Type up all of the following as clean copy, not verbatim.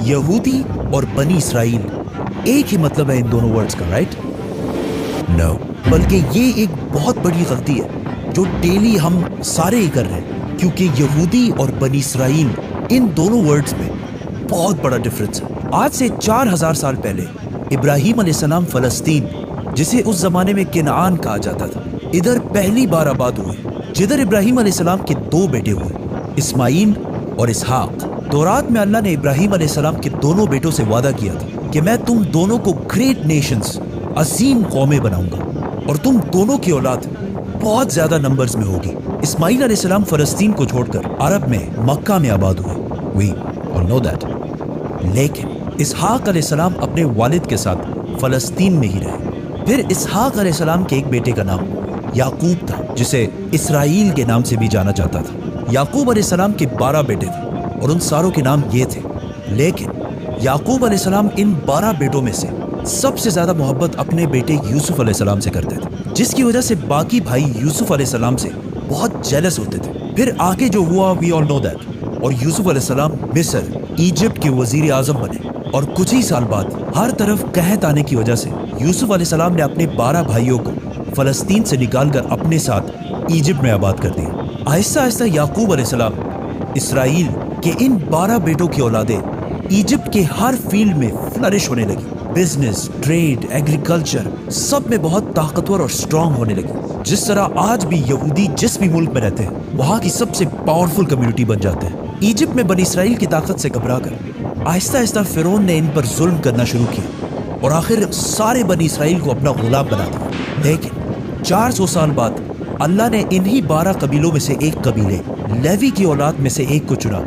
यहूदी और बनी इसराइल एक ही मतलब है इन दोनों वर्ड्स का, राइट? नो, बल्कि ये एक बहुत बड़ी गलती है जो डेली हम सारे ही कर रहे हैं, क्योंकि यहूदी और बनी इसराइल इन दोनों वर्ड्स में बहुत बड़ा डिफरेंस है। आज से 4000 साल पहले इब्राहिम अलैहिस्सलाम फलस्तीन, जिसे उस जमाने में किनान कहा जाता था, इधर पहली बार आबाद हुए, जिधर इब्राहिम अलैहिस्सलाम के 2 बेटे हुए, इस्माइल और इसहाक। तौरात में अल्लाह ने इब्राहिम अलैहिस्सलाम के दोनों बेटों से वादा किया था कि मैं तुम दोनों को ग्रेट नेशंस, अजीम कौमें बनाऊंगा और तुम दोनों की औलाद बहुत ज्यादा नंबर्स में होगी। इस्माइल अलैहिस्सलाम फलस्तीन को छोड़कर अरब में मक्का में आबाद हुए, वी ऑल नो दैट। लेकिन इसहाक अलैहिस्सलाम अपने वालिद के साथ फलस्तीन में ही रहे। फिर इसहाक अलैहिस्सलाम के एक बेटे का नाम याकूब था, जिसे इसराइल के नाम से भी जाना जाता था। याकूब अलैहिस्सलाम के 12 बेटे थे और उन सारों के नाम ये थे। लेकिन याकूब अलैहिस्सलाम इन 12 बेटों में से सबसे ज्यादा मोहब्बत अपने बेटे यूसुफ अलैहिस्सलाम से करते थे, जिसकी वजह से बाकी भाई यूसुफ अलैहिस्सलाम से बहुत जेलस होते थे। फिर आगे जो हुआ वी ऑल नो दैट, और यूसुफ अलैहिस्सलाम मिस्र, इजिप्ट के वजीर आजम बने। और कुछ ही साल बाद हर तरफ कहत आने की वजह से यूसुफ अलैहिस्सलाम ने अपने 12 भाइयों को फलस्तीन से निकालकर अपने साथ इजिप्ट में आबाद कर दिया। आहिस्ता आहिस्ता याकूब अलैहिस्सलाम इसराइल के इन 12 बेटों की औलादें इजिप्ट के हर फील्ड में फ्लरिश होने लगी। बिजनेस, ट्रेड, एग्रीकल्चर, सब में बहुत ताकतवर और स्ट्रांग होने लगी। जिस तरह आज भी यहूदी जिस भी मुल्क में रहते हैं वहाँ की सबसे पावरफुल कम्युनिटी बन जाते हैं। इजिप्ट में बनी इसराइल की ताकत से घबराकर आहिस्ता आहिस्ता फिरौन ने इन पर जुल्म करना शुरू किया और आखिर सारे बनी इसराइल को अपना गुलाम बना दिया। लेकिन 400 साल बाद अल्लाह ने इन्हीं 12 कबीलों में से एक कबीले लेवी की औलाद में से एक को चुना,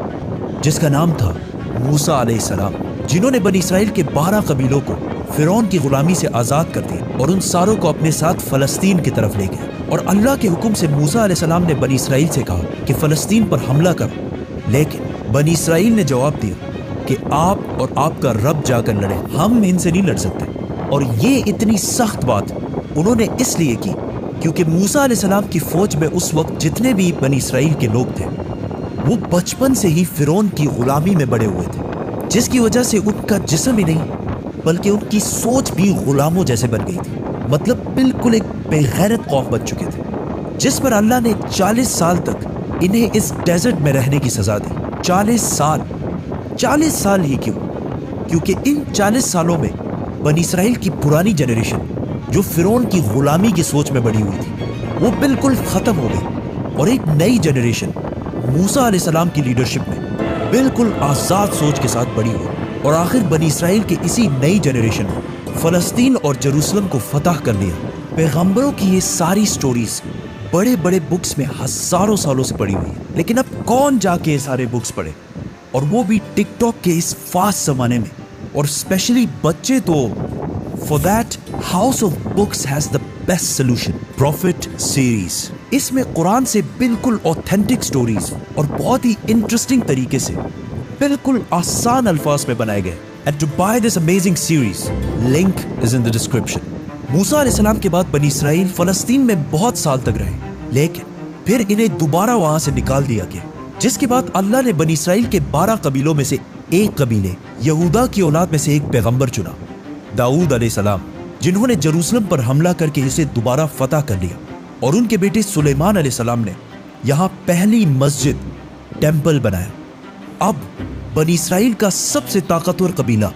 जिसका नाम था मूसा अलैहिस्सलाम, जिन्होंने बनी इसराइल के 12 कबीलों को फिरौन की गुलामी से आज़ाद कर दिया और उन सारों को अपने साथ फलस्तीन की तरफ ले गए। और अल्लाह के हुक्म से मूसा अलैहिस्सलाम ने बनी इसराइल से कहा कि फलस्तीन पर हमला करो। लेकिन बनी इसराइल ने जवाब दिया कि आप और आपका रब जाकर लड़े, हम इनसे नहीं लड़ सकते। और ये इतनी सख्त बात उन्होंने इसलिए की क्योंकि मूसा अलैहिस्सलाम की फौज में उस वक्त जितने भी बनी इसराइल के लोग थे वो बचपन से ही फिरौन की गुलामी में बड़े हुए थे, जिसकी वजह से उनका जिस्म ही नहीं बल्कि उनकी सोच भी गुलामों जैसे बन गई थी। मतलब बिल्कुल एक बेगैरत कौम बन चुके थे, जिस पर अल्लाह ने 40 साल तक इन्हें इस डेजर्ट में रहने की सजा दी। 40 साल ही क्यों? क्योंकि इन 40 सालों में बनी इसराइल की पुरानी जनरेशन जो फिरौन की गुलामी की सोच में बड़ी हुई थी वो बिल्कुल खत्म हो गई और एक नई जनरेशन मूसा अलैहिस्सलाम की लीडरशिप में बिल्कुल आज़ाद सोच के साथ बड़ी हुई। और आखिर बनी इसराइल के इसी नई जनरेशन ने फलस्तीन और जेरूसलम को फतह कर लिया। पैगंबरों की ये सारी स्टोरीज बड़े बड़े बुक्स में हजारों सालों से पड़ी हुई है, लेकिन अब कौन जाके ये सारे बुक्स पढ़े, और वो भी टिकटॉक के इस फास्ट जमाने में, और स्पेशली बच्चे तो। For that house of books has the best solution, profit series. इसमें कुरान से बिल्कुल ऑथेंटिक स्टोरीज और बहुत ही इंटरेस्टिंग तरीके से बिल्कुल आसान अल्फाज में बनाए गए। And to buy this amazing series, link is in the description. मूसा अलैहिस्सलाम के बाद बनी इसराइल फलस्तीन में बहुत साल तक रहे, लेकिन फिर इन्हें दोबारा वहां से निकाल दिया गया, जिसके बाद अल्लाह ने बनी इसराइल के 12 कबीलों में से एक कबीले यहूदा की औलाद में से एक पैगंबर चुना, दाऊद अलैहिस्सलाम, जिन्होंने जेरूसलम पर हमला करके इसे दोबारा फतह कर लिया। और उनके बेटे सुलेमान अलैहिस्सलाम ने यहाँ पहली मस्जिद, टेम्पल बनाया। अब बनी इसराइल का सबसे ताकतवर कबीला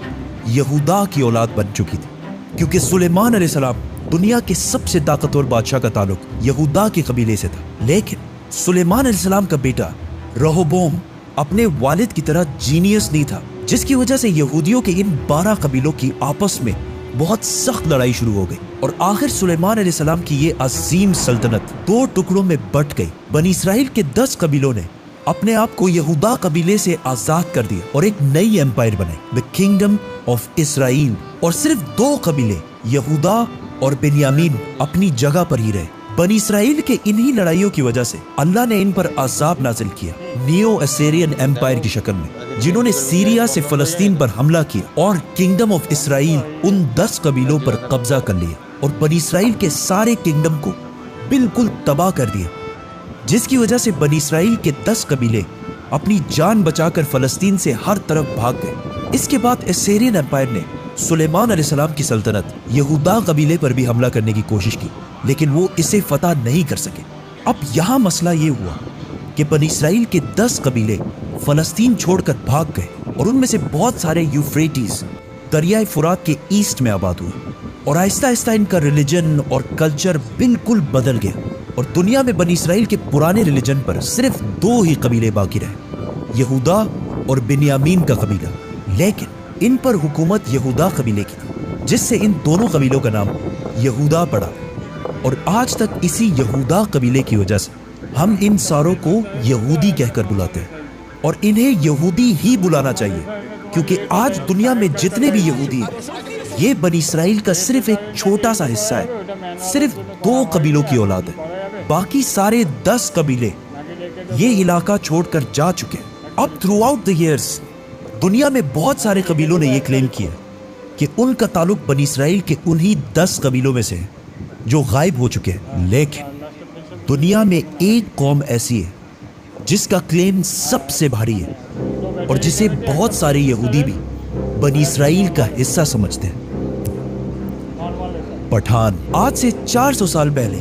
यहूदा की औलाद बन चुकी थी, क्योंकि सुलेमान अलैहिस्सलाम दुनिया के सबसे ताकतवर बादशाह का ताल्लुक यहूदा के कबीले से था। लेकिन सुलेमान अलैहिस्सलाम का बेटा रहोबोम अपने वालिद की तरह जीनियस नहीं था, जिसकी वजह से यहूदियों के इन 12 कबीलों की आपस में बहुत सख्त लड़ाई शुरू हो गई और आखिर सुलेमान अलैहिस्सलाम की ये अजीम सल्तनत 2 टुकड़ों में बट गई। बनी इसराइल के 10 कबीलों ने अपने आप को यहूदा कबीले से आजाद कर दिया और एक नई एम्पायर बनाई, द किंगडम ऑफ इसराइल। और सिर्फ 2 कबीले यहूदा और बेन्यामीन अपनी जगह पर ही रहे। बनी इसराइल के इन्हीं लड़ाइयों की वजह से अल्लाह ने इन पर अजाब नाजिल किया नियो असेरियन एम्पायर की शक्ल में, जिन्होंने सीरिया से फलस्तीन पर हमला किया और किंगडम ऑफ इसराइल उन 10 कबीलों पर कब्जा कर लिया और बनी इसराइल के सारे किंगडम को बिल्कुल तबाह कर दिया, जिसकी वजह से बनी इसराइल के 10 कबीले अपनी जान बचाकर फलस्तीन से हर तरफ भाग गए। इसके बाद एसेरियन एम्पायर ने सुलेमान अलैहिस्सलाम की सल्तनत यहूदा कबीले पर भी हमला करने की कोशिश की, लेकिन वो इसे फतह नहीं कर सके। अब यहाँ मसला ये हुआ कि बनी इसराइल के 10 कबीले फलस्तीन छोड़कर भाग गए और उनमें से बहुत सारे यूफ्रेटिस दरियाए फुरात के ईस्ट में आबाद हुए और आहिस्ता आहिस्ता इनका रिलीजन और कल्चर बिल्कुल बदल गया और दुनिया में बनी इसराइल के पुराने रिलीजन पर सिर्फ 2 ही कबीले बाकी रहे, यहूदा और बिन्यामीन का कबीला। लेकिन इन पर हुकूमत यहूदा कबीले की थी, जिससे इन दोनों कबीलों का नाम यहूदा पड़ा और आज तक इसी यहूदा कबीले की वजह से हम इन सारों को यहूदी कहकर बुलाते हैं और इन्हें यहूदी ही बुलाना चाहिए, क्योंकि आज दुनिया में जितने भी यहूदी हैं ये बनी इसराइल का सिर्फ एक छोटा सा हिस्सा है। सिर्फ 2 कबीलों की औलाद है, बाकी सारे 10 कबीले ये इलाका छोड़कर जा चुके हैं। अब थ्रू आउट द ईयर्स दुनिया में बहुत सारे कबीलों ने यह क्लेम किया कि उनका ताल्लुक बनी इसराइल के उन्हीं 10 कबीलों में से है जो गायब हो चुके हैं। लेकिन दुनिया में एक कौम ऐसी है जिसका क्लेम सबसे भारी है और जिसे बहुत सारे यहूदी भी बनी इसराइल का हिस्सा समझते हैं। पठान। आज से 400 साल पहले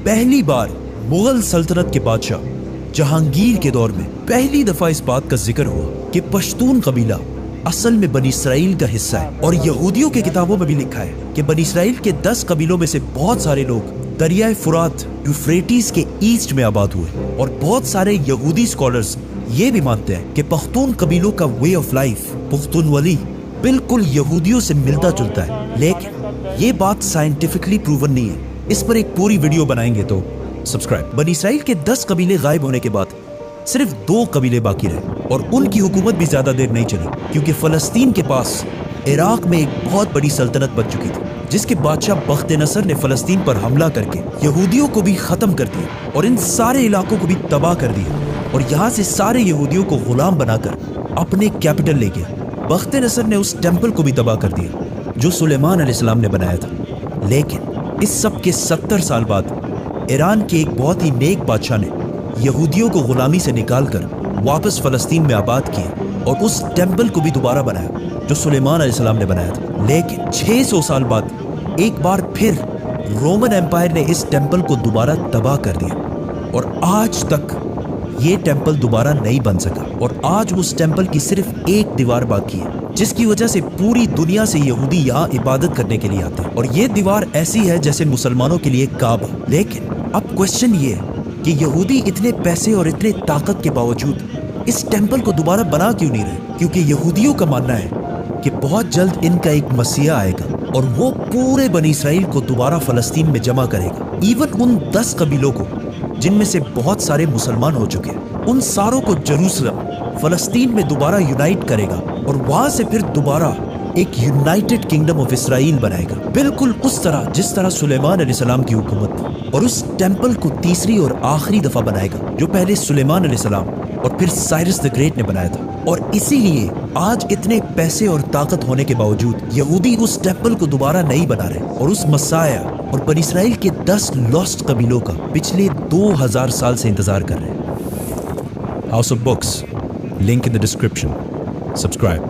पहली बार मुगल सल्तनत के बादशाह जहांगीर के दौर में पहली दफा इस बात का जिक्र हुआ कि पश्तून कबीला असल में बनी इसराइल का हिस्सा है। और यहूदियों के किताबों में भी लिखा है कि बनी इसराइल के 10 कबीलों में से बहुत सारे लोग दरियाए फुरात यूफ्रेटिस के ईस्ट में आबाद हुए। और बहुत सारे यहूदी स्कॉलर्स ये भी मानते हैं कि पख्तून कबीलों का वे ऑफ लाइफ पुख्तूनवली बिल्कुल यहूदियों से मिलता जुलता है, लेकिन ये बात साइंटिफिकली प्रूवन नहीं है। इस पर एक पूरी वीडियो बनाएंगे, तो सब्सक्राइब। बनी इसराइल के 10 कबीले गायब होने के बाद सिर्फ 2 कबीले बाकी रहे और उनकी हुकूमत भी ज्यादा देर नहीं चली, क्योंकि फलस्तीन के पास इराक में एक बहुत बड़ी सल्तनत बन चुकी थी, जिसके बादशाह बख्त नसर ने फलस्तीन पर हमला करके यहूदियों को भी खत्म कर दिया और इन सारे इलाकों को भी तबाह कर दिया और यहाँ से सारे यहूदियों को गुलाम बनाकर अपने कैपिटल ले गया। बख्त नसर ने उस टेम्पल को भी तबाह कर दिया जो सुलेमान अलैहिस्सलाम ने बनाया था। लेकिन इस सब के 70 साल बाद ईरान के एक बहुत ही नेक बादशाह ने यहूदियों को गुलामी से निकालकर वापस फलस्तीन में आबाद किया और उस टेम्पल को भी दोबारा बनाया जो सुलेमान अलैहिस्सलाम ने बनाया था। लेकिन 600 साल बाद एक बार फिर रोमन एम्पायर ने इस टेम्पल को दोबारा तबाह कर दिया और आज तक ये टेम्पल दोबारा नहीं बन सका और आज उस टेम्पल की सिर्फ एक दीवार बाकी है, जिसकी वजह से पूरी दुनिया से यहूदी यहाँ इबादत करने के लिए आते हैं। और ये दीवार ऐसी है जैसे मुसलमानों के लिए काबा। लेकिन अब क्वेश्चन ये है कि यहूदी इतने पैसे और इतने ताकत के बावजूद इस टेम्पल को दोबारा बना क्यों नहीं रहे? क्योंकि यहूदियों का मानना है कि बहुत जल्द इनका एक मसीहा आएगा और वो पूरे बनी इसराइल को दोबारा फलस्तीन में जमा करेगा। इवन उन 10 कबीलों को जिनमें से बहुत सारे मुसलमान हो चुके हैं, उन सारों को जेरूसलम फलस्तीन में दोबारा यूनाइट करेगा और वहां से फिर दोबारा एक यूनाइटेड किंगडम ऑफ इसराइल बनाएगा, बिल्कुल उस तरह जिस तरह सुलेमान अलैहिस्सलाम की हुकूमत थी। और उस टेम्पल को तीसरी और आखिरी दफा बनाएगा जो पहले सुलेमान अलैहिस्सलाम और फिर साइरस द ग्रेट ने बनाया था। और इसीलिए आज इतने पैसे और ताकत होने के बावजूद यहूदी उस टेम्पल को दोबारा नहीं बना रहे और उस मसाया और बनी इसराइल के 10 लॉस्ट कबीलों का पिछले 2000 साल से इंतजार कर रहे हैं। House of books, link in the description. Subscribe.